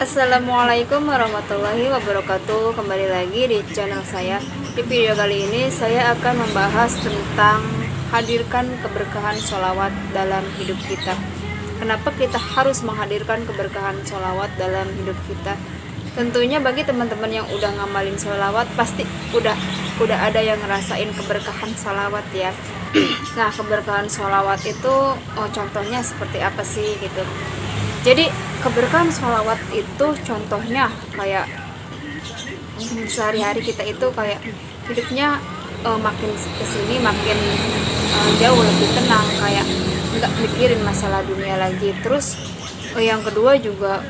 Assalamualaikum warahmatullahi wabarakatuh. Kembali lagi di channel saya. Di video kali ini saya akan membahas tentang hadirkan keberkahan sholawat dalam hidup kita. Kenapa kita harus menghadirkan keberkahan sholawat dalam hidup kita? Tentunya bagi teman-teman yang udah ngamalin sholawat pasti udah ada yang ngerasain keberkahan sholawat ya. Nah, keberkahan sholawat itu contohnya seperti apa sih gitu. Jadi keberkahan sholawat itu contohnya kayak sehari-hari kita itu kayak hidupnya makin kesini makin jauh lebih tenang, kayak nggak mikirin masalah dunia lagi. Terus yang kedua juga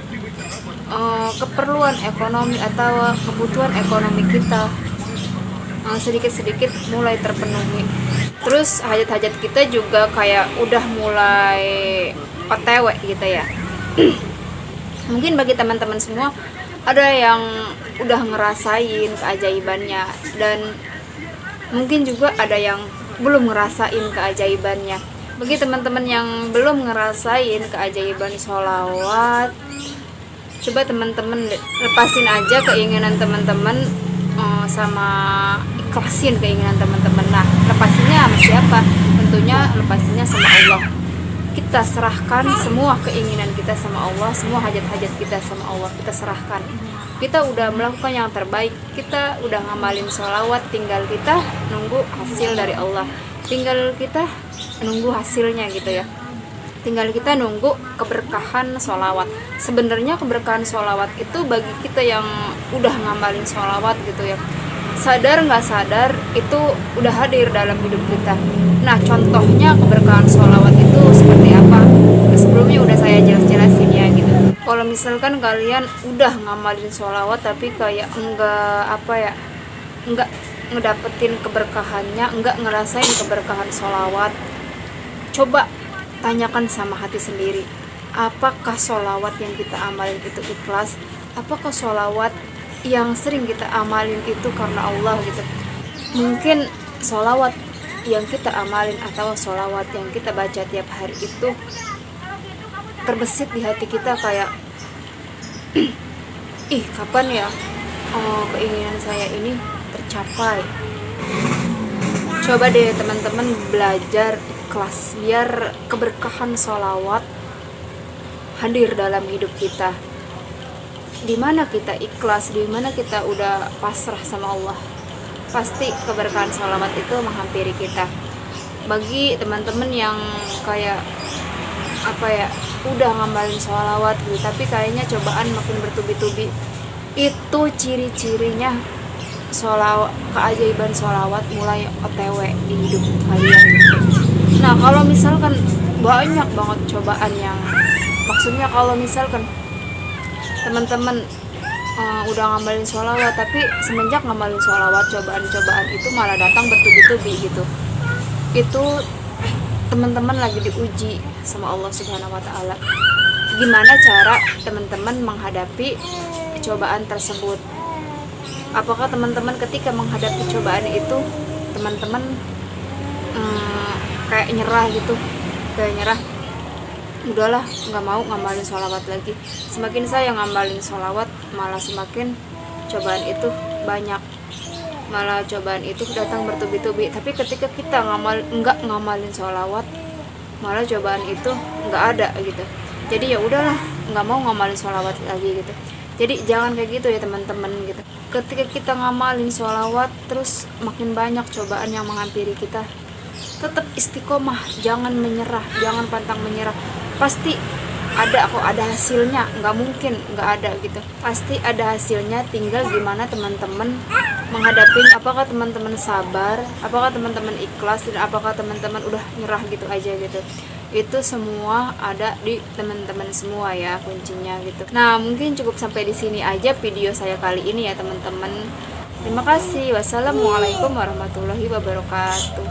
keperluan ekonomi atau kebutuhan ekonomi kita sedikit-sedikit mulai terpenuhi. Terus hajat-hajat kita juga kayak udah mulai OTW gitu ya. Mungkin bagi teman-teman semua ada yang udah ngerasain keajaibannya, dan mungkin juga ada yang belum ngerasain keajaibannya. Bagi teman-teman yang belum ngerasain keajaiban sholawat, coba teman-teman lepasin aja keinginan teman-teman, sama ikhlasin keinginan teman-teman. Nah, lepasinnya sama siapa? Tentunya lepasinnya sama Allah. Kita serahkan semua keinginan kita sama Allah, semua hajat-hajat kita sama Allah, kita serahkan. Kita udah melakukan yang terbaik, kita udah ngamalin sholawat, tinggal kita nunggu hasil dari Allah, tinggal kita nunggu hasilnya gitu ya. Tinggal kita nunggu keberkahan sholawat. Sebenarnya keberkahan sholawat itu bagi kita yang udah ngamalin sholawat gitu ya, sadar nggak sadar itu udah hadir dalam hidup kita. Nah, contohnya keberkahan sholawat itu seperti apa? Sebelumnya udah saya jelasin ya gitu. Kalau misalkan kalian udah ngamalin sholawat tapi kayak enggak ngedapetin keberkahannya, enggak ngerasain keberkahan sholawat, coba tanyakan sama hati sendiri, apakah sholawat yang kita amalin itu ikhlas? Apakah sholawat yang sering kita amalin itu karena Allah gitu? Mungkin sholawat yang kita amalin atau sholawat yang kita baca tiap hari itu terbesit di hati kita kayak ih, kapan ya keinginan saya ini tercapai. Coba deh teman-teman belajar ikhlas biar keberkahan sholawat hadir dalam hidup kita. Dimana kita ikhlas, dimana kita udah pasrah sama Allah, pasti keberkahan sholawat itu menghampiri kita. Bagi teman-teman yang kayak udah ngamalin sholawat gitu, tapi kayaknya cobaan makin bertubi-tubi, itu ciri-cirinya keajaiban sholawat mulai OTW di hidup kalian. Nah, kalau misalkan banyak banget cobaan yang, maksudnya kalau misalkan teman-teman udah ngamalin sholawat tapi semenjak ngamalin sholawat cobaan-cobaan itu malah datang bertubi-tubi gitu, itu teman-teman lagi diuji sama Allah Subhanahu wa Ta'ala. Gimana cara teman-teman menghadapi cobaan tersebut? Apakah teman-teman ketika menghadapi cobaan itu teman-teman kayak nyerah gitu, udahlah nggak mau ngamalin sholawat lagi? Semakin saya ngamalin sholawat malah semakin cobaan itu banyak, malah cobaan itu datang bertubi-tubi. Tapi ketika kita nggak ngamalin sholawat, malah cobaan itu nggak ada gitu. Jadi ya udahlah, nggak mau ngamalin sholawat lagi gitu. Jadi jangan kayak gitu ya teman-teman gitu. Ketika kita ngamalin sholawat terus makin banyak cobaan yang menghampiri kita, tetap istiqomah, jangan menyerah, jangan pantang menyerah. Pasti ada kok, ada hasilnya, nggak mungkin nggak ada gitu, pasti ada hasilnya. Tinggal gimana teman-teman menghadapinya, apakah teman-teman sabar, apakah teman-teman ikhlas, dan apakah teman-teman udah nyerah gitu aja gitu. Itu semua ada di teman-teman semua ya kuncinya gitu. Nah, mungkin cukup sampai di sini aja video saya kali ini ya teman-teman. Terima kasih. Wassalamualaikum warahmatullahi wabarakatuh.